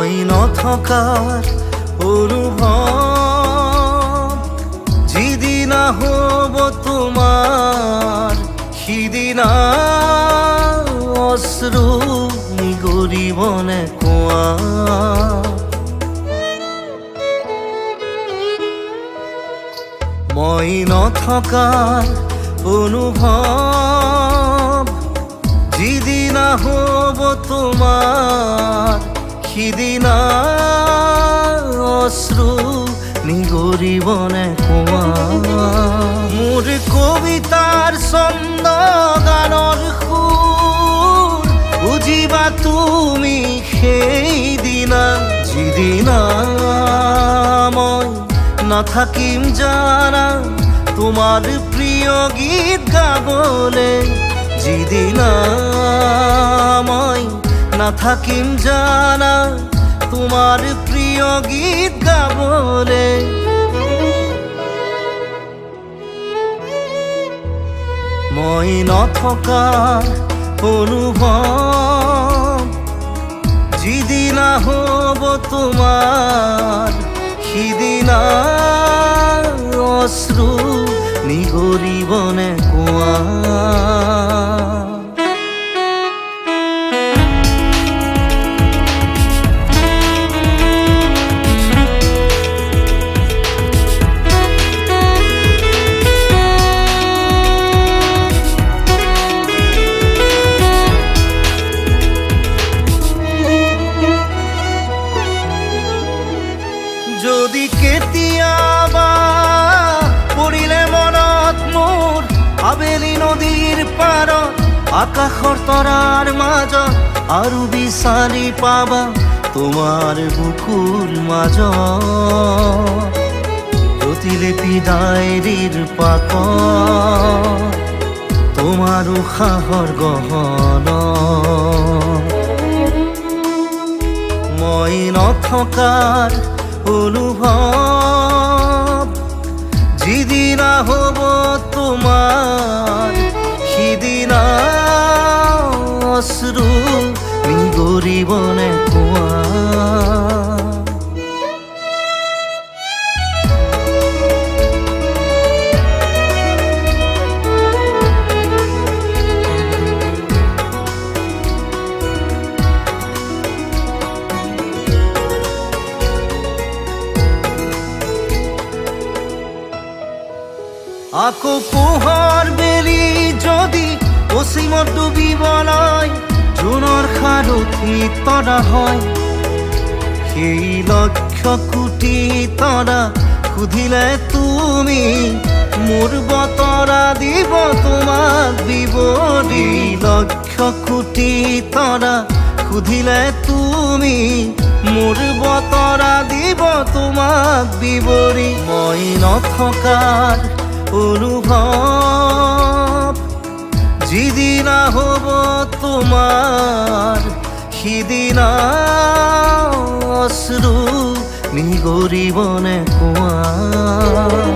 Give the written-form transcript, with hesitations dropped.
মই নথকাৰ অনুভৱ যিদিনা হ'ব তোমাৰ সিদিনা অশ্ৰু নিগৰিবনে কোৱা মই নথকাৰ অনুভৱ যিদিনা হ'ব তোমাৰ সিদিনা অশ্ৰু নিগৰিবনে কোৱা মোৰ কবিতাৰ ছন্দ গানৰ সুৰ বুজিবা তুমি সেইদিনা যিদিনা মই নাথাকিম জানা তোমাৰ প্ৰিয় গীত গাবলে যিদিনা মই নাথাকিম জানা তোমাৰ প্ৰিয় গীত গাবলে মই নথকাৰ অনুভৱ যিদিনা হ'ব তোমাৰ সিদিনা অশ্ৰু নিগৰিবনে কোৱা যদি কেতিয়াবা পৰিলে মনত মোৰ আবেলি নদীৰ পাৰত আকাশৰ তৰাৰ মাজত আৰু বিচাৰি পাবা তোমাৰ বুকুৰ মাজত প্ৰতিলিপি ডায়েৰীৰ পাকত তোমাৰ উশাহৰ গহনা মই নথকাৰ অনুভৱ যিদিনা হ'ব তোমাৰ সিদিনা অশ্ৰু নিগৰিবনে কোৱা আকৌ পোহৰ বেলি যদি অসীমত ডুবিবলৈ জোনৰ সাৰথি তৰা হয় সেই লক্ষ কোটি তৰা সুধিলে তুমি মোৰ বতৰা দিব তোমাক বিৱৰি লক্ষ কোটি তৰা সুধিলে তুমি মোৰ বতৰা দিব তোমাক বিৱৰি মই নথকাৰ অনুভৱ যিদিনা হ'ব তোমাৰ সিদিনা অশ্ৰু নিগৰিবনে কোৱা